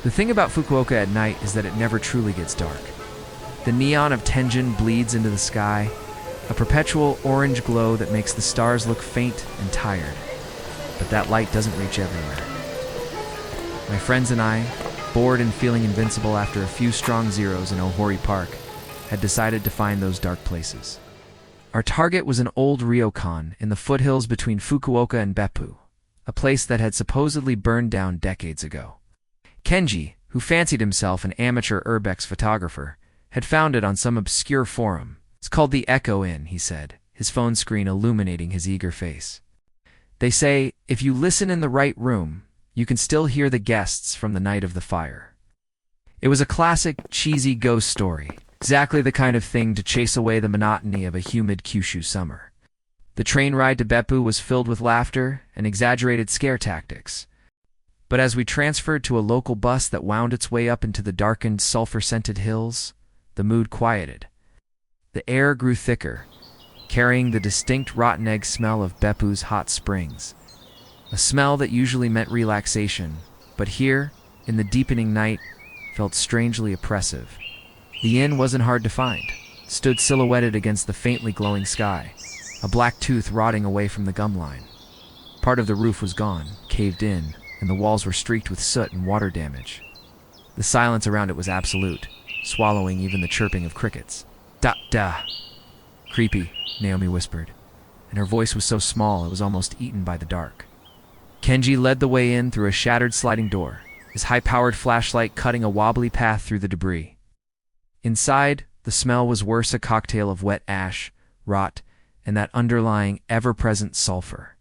The thing about Fukuoka at night is that it never truly gets dark. The neon of Tenjin bleeds into the sky, a perpetual orange glow that makes the stars look faint and tired. But that light doesn't reach everywhere. My friends and I, bored and feeling invincible after a few strong zeros in Ohori Park, had decided to find those dark places. Our target was an old ryokan in the foothills between Fukuoka and Beppu, a place that had supposedly burned down decades ago. Kenji, who fancied himself an amateur urbex photographer, had found it on some obscure forum. It's called the Echo Inn, he said, his phone screen illuminating his eager face. They say, if you listen in the right room, you can still hear the guests from the night of the fire. It was a classic, cheesy ghost story, exactly the kind of thing to chase away the monotony of a humid Kyushu summer. The train ride to Beppu was filled with laughter and exaggerated scare tactics. But as we transferred to a local bus that wound its way up into the darkened, sulfur-scented hills, the mood quieted. The air grew thicker, carrying the distinct rotten egg smell of Beppu's hot springs. A smell that usually meant relaxation, but here, in the deepening night, felt strangely oppressive. The inn wasn't hard to find. It stood silhouetted against the faintly glowing sky, a black tooth rotting away from the gum line. Part of the roof was gone, caved in, and the walls were streaked with soot and water damage. The silence around it was absolute, swallowing even the chirping of crickets. Da. Creepy, Naomi whispered, and her voice was so small it was almost eaten by the dark. Kenji led the way in through a shattered sliding door, his high-powered flashlight cutting a wobbly path through the debris. Inside, the smell was worse, a cocktail of wet ash, rot, and that underlying, ever-present sulfur.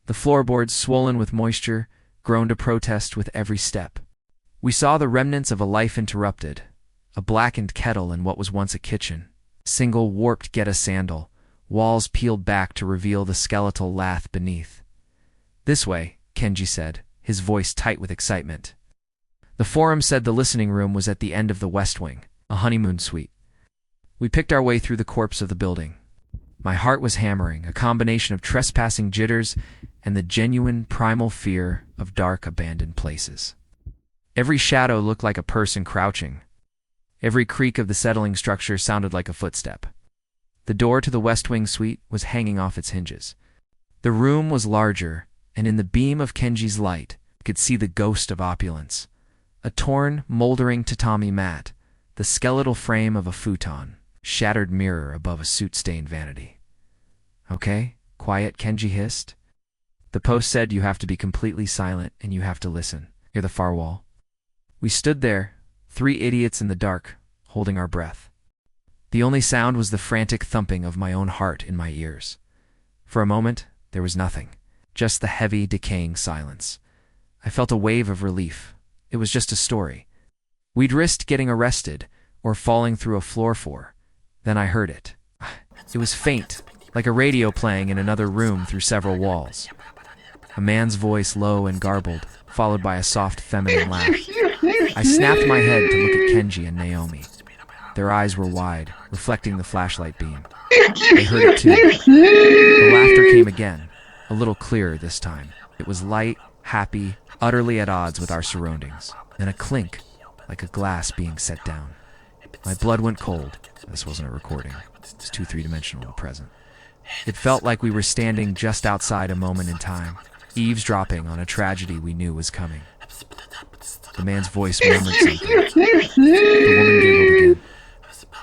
The floorboards, swollen with moisture, groaned a protest with every step. We saw the remnants of a life interrupted, a blackened kettle in what was once a kitchen, single warped Geta sandal, walls peeled back to reveal the skeletal lath beneath. This way, Kenji said, his voice tight with excitement. The forum said the listening room was at the end of the west wing, a honeymoon suite. We picked our way through the corpse of the building. My heart was hammering, a combination of trespassing jitters and the genuine primal fear of dark, abandoned places. Every shadow looked like a person crouching. Every creak of the settling structure sounded like a footstep. The door to the West Wing suite was hanging off its hinges. The room was larger, and in the beam of Kenji's light, I could see the ghost of opulence. A torn, moldering tatami mat, the skeletal frame of a futon, shattered mirror above a soot-stained vanity. Okay, quiet, Kenji hissed. The post said you have to be completely silent and you have to listen. Near the far wall. We stood there, three idiots in the dark, holding our breath. The only sound was the frantic thumping of my own heart in my ears. For a moment, there was nothing, just the heavy, decaying silence. I felt a wave of relief. It was just a story. We'd risked getting arrested or falling through a floor for. Then I heard it. It was faint, like a radio playing in another room through several walls. A man's voice, low and garbled, followed by a soft feminine laugh. I snapped my head to look at Kenji and Naomi. Their eyes were wide, reflecting the flashlight beam. They heard it too. The laughter came again, a little clearer this time. It was light, happy, utterly at odds with our surroundings. Then a clink, like a glass being set down. My blood went cold. This wasn't a recording. It was too three-dimensional and present. It felt like we were standing just outside a moment in time, eavesdropping on a tragedy we knew was coming. The man's voice murmured something. The woman giggled again.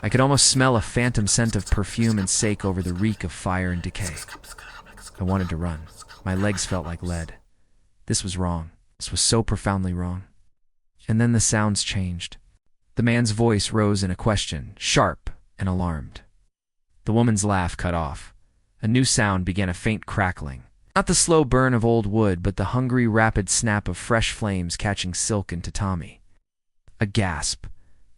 I could almost smell a phantom scent of perfume and sake over the reek of fire and decay. I wanted to run. My legs felt like lead. This was wrong. This was so profoundly wrong. And then the sounds changed. The man's voice rose in a question, sharp and alarmed. The woman's laugh cut off. A new sound began, a faint crackling. Not the slow burn of old wood, but the hungry, rapid snap of fresh flames catching silk and tatami. A gasp.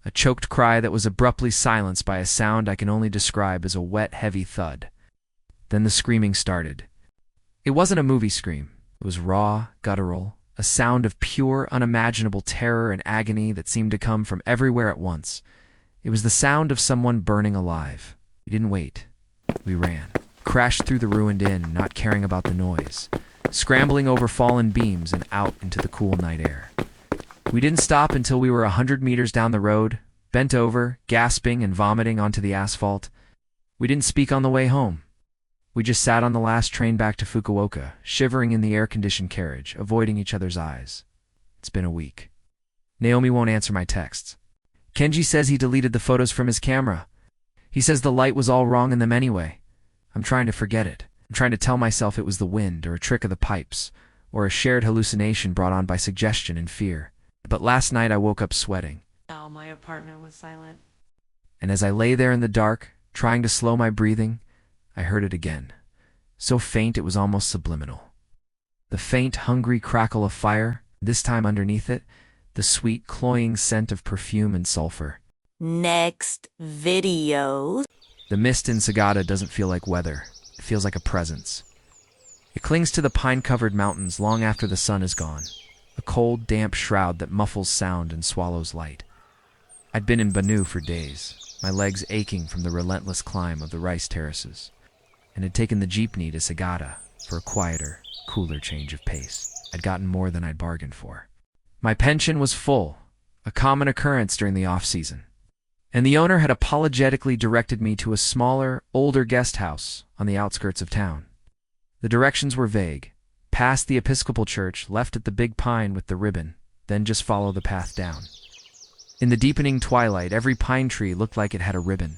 A choked cry that was abruptly silenced by a sound I can only describe as a wet, heavy thud. Then the screaming started. It wasn't a movie scream. It was raw, guttural, a sound of pure, unimaginable terror and agony that seemed to come from everywhere at once. It was the sound of someone burning alive. We didn't wait. We ran. Crashed through the ruined inn, not caring about the noise, scrambling over fallen beams and out into the cool night air. We didn't stop until we were 100 meters down the road, bent over, gasping and vomiting onto the asphalt. We didn't speak on the way home. We just sat on the last train back to Fukuoka, shivering in the air-conditioned carriage, avoiding each other's eyes. It's been a week. Naomi won't answer my texts. Kenji says he deleted the photos from his camera. He says the light was all wrong in them anyway. I'm trying to forget it. I'm trying to tell myself it was the wind, or a trick of the pipes, or a shared hallucination brought on by suggestion and fear. But last night I woke up sweating. Now my apartment was silent. And as I lay there in the dark, trying to slow my breathing, I heard it again. So faint it was almost subliminal. The faint, hungry crackle of fire, this time underneath it, the sweet, cloying scent of perfume and sulfur. Next video. The mist in Sagada doesn't feel like weather. It feels like a presence. It clings to the pine-covered mountains long after the sun is gone, a cold, damp shroud that muffles sound and swallows light. I'd been in Banu for days, my legs aching from the relentless climb of the rice terraces, and had taken the jeepney to Sagada for a quieter, cooler change of pace. I'd gotten more than I'd bargained for. My pension was full, a common occurrence during the off-season, and the owner had apologetically directed me to a smaller, older guest house on the outskirts of town. The directions were vague. Past the Episcopal Church, left at the big pine with the ribbon, then just follow the path down. In the deepening twilight, every pine tree looked like it had a ribbon.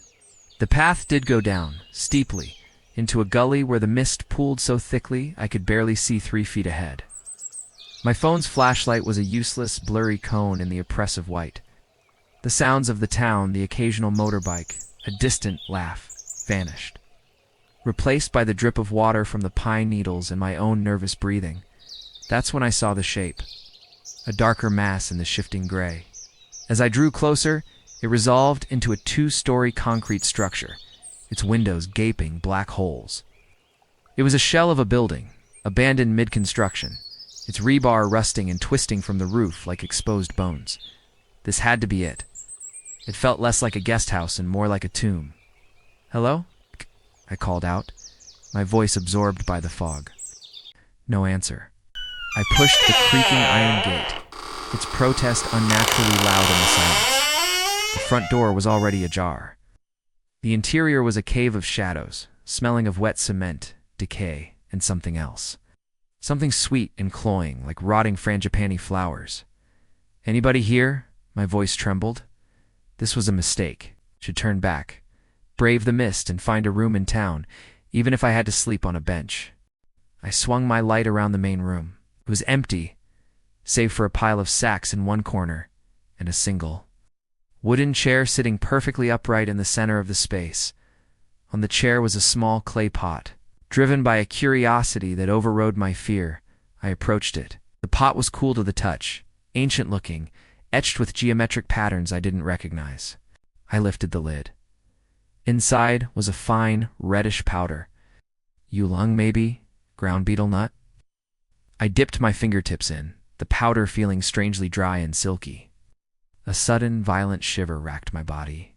The path did go down, steeply, into a gully where the mist pooled so thickly I could barely see 3 feet ahead. My phone's flashlight was a useless, blurry cone in the oppressive white. The sounds of the town, the occasional motorbike, a distant laugh, vanished, replaced by the drip of water from the pine needles and my own nervous breathing. That's when I saw the shape, a darker mass in the shifting gray. As I drew closer, it resolved into a 2-story concrete structure, its windows gaping black holes. It was a shell of a building, abandoned mid-construction, its rebar rusting and twisting from the roof like exposed bones. This had to be it. It felt less like a guest house and more like a tomb. "Hello?" I called out, my voice absorbed by the fog. No answer. I pushed the creaking iron gate, its protest unnaturally loud in the silence. The front door was already ajar. The interior was a cave of shadows, smelling of wet cement, decay, and something else. Something sweet and cloying, like rotting frangipani flowers. "Anybody here?" My voice trembled. This was a mistake. Should turn back, brave the mist, and find a room in town, even if I had to sleep on a bench. I swung my light around the main room. It was empty, save for a pile of sacks in one corner, and a single wooden chair sitting perfectly upright in the center of the space. On the chair was a small clay pot. Driven by a curiosity that overrode my fear, I approached it. The pot was cool to the touch, ancient-looking, etched with geometric patterns I didn't recognize. I lifted the lid. Inside was a fine, reddish powder. Yulung, maybe? Ground beetle nut? I dipped my fingertips in, the powder feeling strangely dry and silky. A sudden, violent shiver racked my body.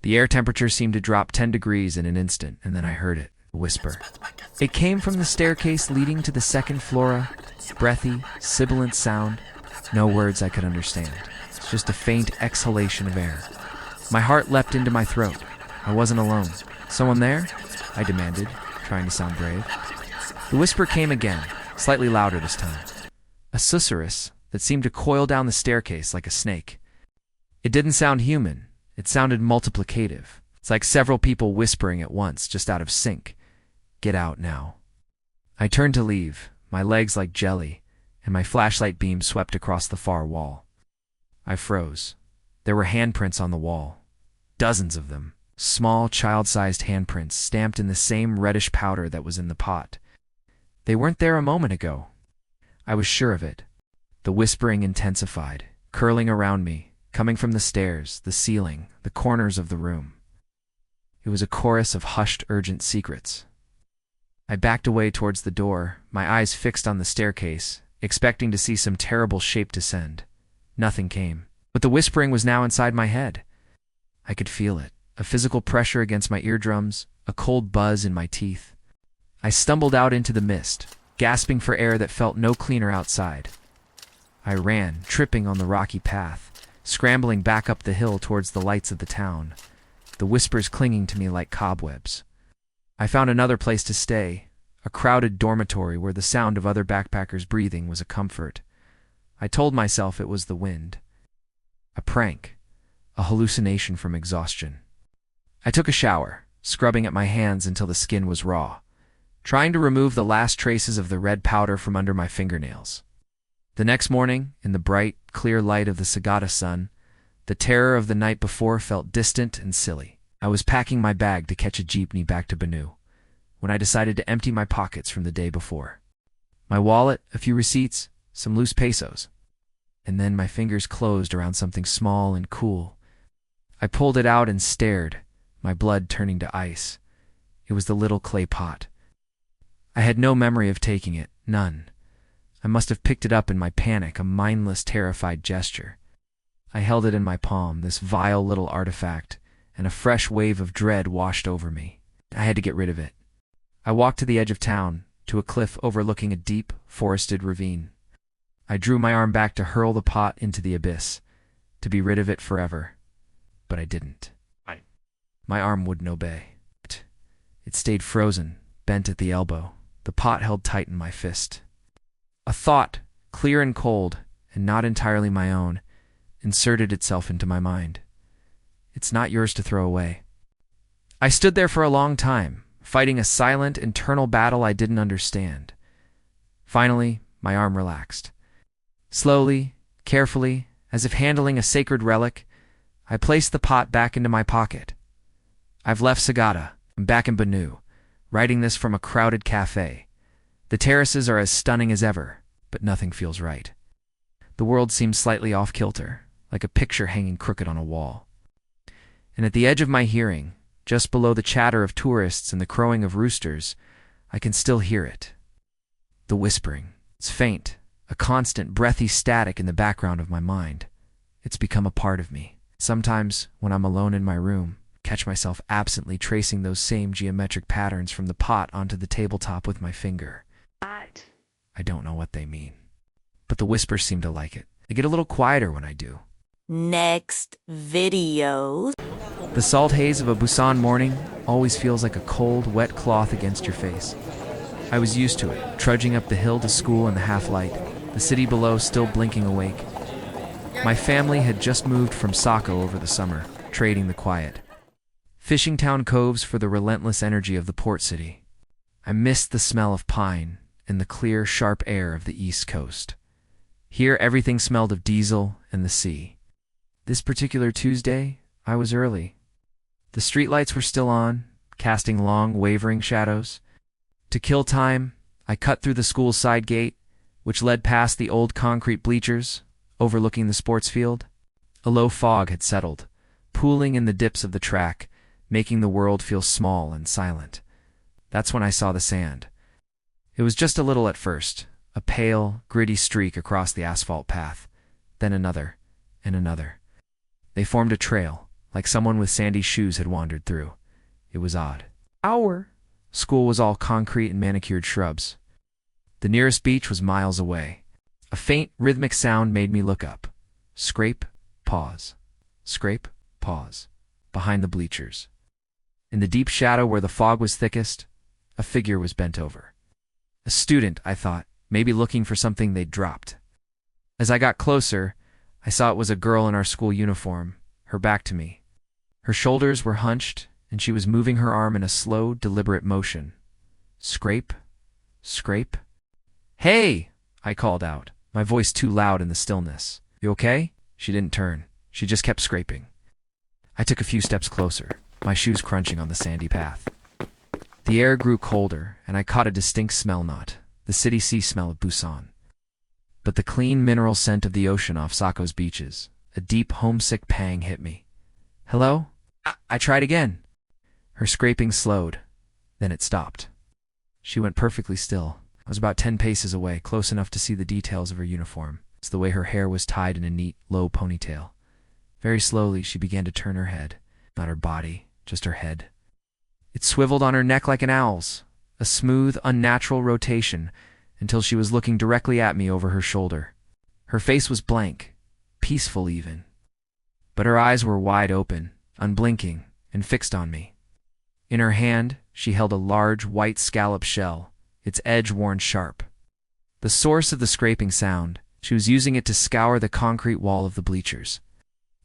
The air temperature seemed to drop 10 degrees in an instant, and then I heard it. Whisper. It came from the staircase leading to the second floor, breathy, sibilant sound. No words I could understand. Just a faint exhalation of air. My heart leapt into my throat. I wasn't alone. "Someone there?" I demanded, trying to sound brave. The whisper came again, slightly louder this time. A susurrus that seemed to coil down the staircase like a snake. It didn't sound human. It sounded multiplicative. It's like several people whispering at once, just out of sync. "Get out now." I turned to leave, my legs like jelly, and my flashlight beam swept across the far wall. I froze. There were handprints on the wall. Dozens of them. Small, child-sized handprints stamped in the same reddish powder that was in the pot. They weren't there a moment ago. I was sure of it. The whispering intensified, curling around me, coming from the stairs, the ceiling, the corners of the room. It was a chorus of hushed, urgent secrets. I backed away towards the door, my eyes fixed on the staircase, expecting to see some terrible shape descend. Nothing came, but the whispering was now inside my head. I could feel it, a physical pressure against my eardrums, a cold buzz in my teeth. I stumbled out into the mist, gasping for air that felt no cleaner outside. I ran, tripping on the rocky path, scrambling back up the hill towards the lights of the town, the whispers clinging to me like cobwebs. I found another place to stay, a crowded dormitory where the sound of other backpackers breathing was a comfort. I told myself it was the wind. A prank, a hallucination from exhaustion. I took a shower, scrubbing at my hands until the skin was raw, trying to remove the last traces of the red powder from under my fingernails. The next morning, in the bright, clear light of the Sagada sun, the terror of the night before felt distant and silly. I was packing my bag to catch a jeepney back to Banu, when I decided to empty my pockets from the day before. My wallet, a few receipts, some loose pesos. And then my fingers closed around something small and cool. I pulled it out and stared, my blood turning to ice. It was the little clay pot. I had no memory of taking it, none. I must have picked it up in my panic, a mindless, terrified gesture. I held it in my palm, this vile little artifact, and a fresh wave of dread washed over me. I had to get rid of it. I walked to the edge of town, to a cliff overlooking a deep, forested ravine. I drew my arm back to hurl the pot into the abyss, to be rid of it forever. But I didn't. My arm wouldn't obey. It stayed frozen, bent at the elbow, the pot held tight in my fist. A thought, clear and cold, and not entirely my own, inserted itself into my mind. It's not yours to throw away. I stood there for a long time, fighting a silent, internal battle I didn't understand. Finally, my arm relaxed. Slowly, carefully, as if handling a sacred relic, I placed the pot back into my pocket. I've left Sagada. I'm back in Banu, writing this from a crowded cafe. The terraces are as stunning as ever, but nothing feels right. The world seems slightly off-kilter, like a picture hanging crooked on a wall. And at the edge of my hearing, just below the chatter of tourists and the crowing of roosters, I can still hear it. The whispering. It's faint, a constant, breathy static in the background of my mind. It's become a part of me. Sometimes, when I'm alone in my room, I catch myself absently tracing those same geometric patterns from the pot onto the tabletop with my finger. I don't know what they mean, but the whispers seem to like it. They get a little quieter when I do. Next videos. The salt haze of a Busan morning always feels like a cold, wet cloth against your face. I was used to it, trudging up the hill to school in the half-light, the city below still blinking awake. My family had just moved from Sako over the summer, trading the quiet. Fishing town coves for the relentless energy of the port city. I missed the smell of pine and the clear, sharp air of the East Coast. Here everything smelled of diesel and the sea. This particular Tuesday, I was early. The streetlights were still on, casting long, wavering shadows. To kill time, I cut through the school's side gate, which led past the old concrete bleachers, overlooking the sports field. A low fog had settled, pooling in the dips of the track, making the world feel small and silent. That's when I saw the sand. It was just a little at first, a pale, gritty streak across the asphalt path, then another, and another. They formed a trail, like someone with sandy shoes had wandered through. It was odd. Our school was all concrete and manicured shrubs. The nearest beach was miles away. A faint, rhythmic sound made me look up. Scrape, pause. Scrape, pause. Behind the bleachers. In the deep shadow where the fog was thickest, a figure was bent over. A student, I thought, maybe looking for something they'd dropped. As I got closer, I saw it was a girl in our school uniform, her back to me. Her shoulders were hunched, and she was moving her arm in a slow, deliberate motion. Scrape, scrape. "Hey!" I called out, my voice too loud in the stillness. "You okay?" She didn't turn. She just kept scraping. I took a few steps closer, my shoes crunching on the sandy path. The air grew colder, and I caught a distinct smell not, the city sea smell of Busan, but the clean mineral scent of the ocean off Sako's beaches. A deep, homesick pang hit me. "Hello?" I tried again. Her scraping slowed, then it stopped. She went perfectly still. I was about 10 paces away, close enough to see the details of her uniform. It's the way her hair was tied in a neat, low ponytail. Very slowly, she began to turn her head. Not her body, just her head. It swiveled on her neck like an owl's, a smooth, unnatural rotation, until she was looking directly at me over her shoulder. Her face was blank, peaceful even. But her eyes were wide open, unblinking, and fixed on me. In her hand, she held a large white scallop shell, its edge worn sharp. The source of the scraping sound, she was using it to scour the concrete wall of the bleachers.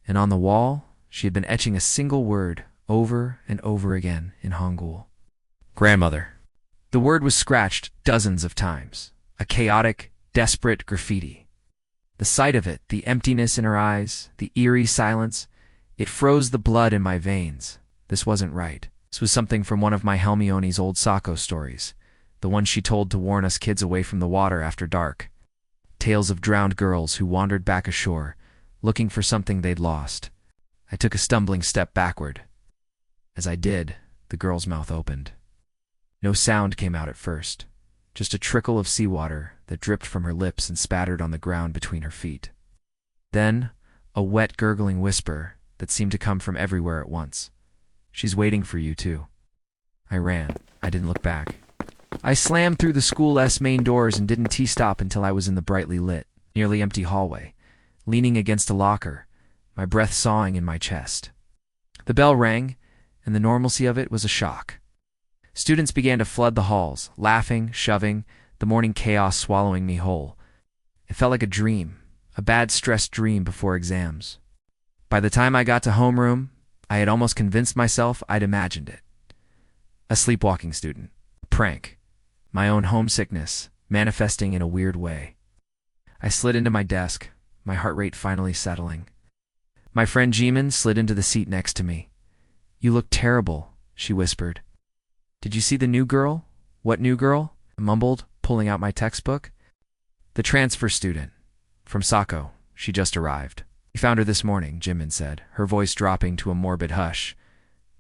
And on the wall, she had been etching a single word over and over again in Hangul. Grandmother. The word was scratched dozens of times, a chaotic, desperate graffiti. The sight of it, the emptiness in her eyes, the eerie silence, it froze the blood in my veins. This wasn't right. This was something from one of my Helmioni's old Sako stories, the one she told to warn us kids away from the water after dark. Tales of drowned girls who wandered back ashore, looking for something they'd lost. I took a stumbling step backward. As I did, the girl's mouth opened. No sound came out at first, just a trickle of seawater that dripped from her lips and spattered on the ground between her feet. Then, a wet, gurgling whisper that seemed to come from everywhere at once. She's waiting for you, too. I ran. I didn't look back. I slammed through the school's main doors and didn't T-stop until I was in the brightly lit, nearly empty hallway, leaning against a locker, my breath sawing in my chest. The bell rang, and the normalcy of it was a shock. Students began to flood the halls, laughing, shoving, the morning chaos swallowing me whole. It felt like a dream, a bad stressed dream before exams. By the time I got to homeroom, I had almost convinced myself I'd imagined it. A sleepwalking student. A prank. My own homesickness, manifesting in a weird way. I slid into my desk, my heart rate finally settling. My friend Jimin slid into the seat next to me. "You look terrible," she whispered. "Did you see the new girl?" "What new girl?" I mumbled, pulling out my textbook. "The transfer student. From Sako. She just arrived." "We found her this morning," Jimin said, her voice dropping to a morbid hush.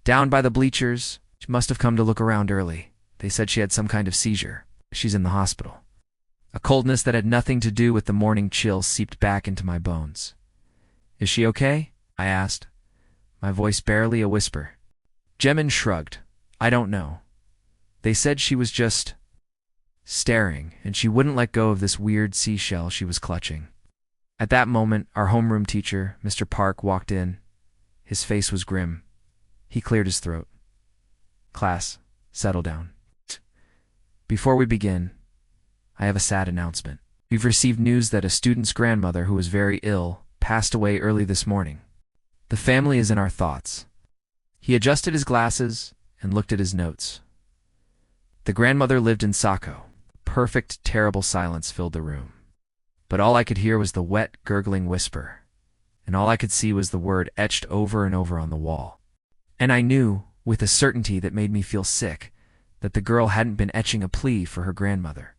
"Down by the bleachers. She must have come to look around early. They said she had some kind of seizure. She's in the hospital." A coldness that had nothing to do with the morning chill seeped back into my bones. "Is she okay?" I asked, my voice barely a whisper. Jimin shrugged. "I don't know. They said she was just staring, and she wouldn't let go of this weird seashell she was clutching." At that moment, our homeroom teacher, Mr. Park, walked in. His face was grim. He cleared his throat. "Class, settle down. Before we begin, I have a sad announcement. We've received news that a student's grandmother, who was very ill, passed away early this morning. The family is in our thoughts." He adjusted his glasses and looked at his notes. The grandmother lived in Sako. Perfect, terrible silence filled the room. But all I could hear was the wet, gurgling whisper, and all I could see was the word etched over and over on the wall. And I knew, with a certainty that made me feel sick, that the girl hadn't been etching a plea for her grandmother.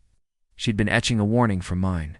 She'd been etching a warning for mine.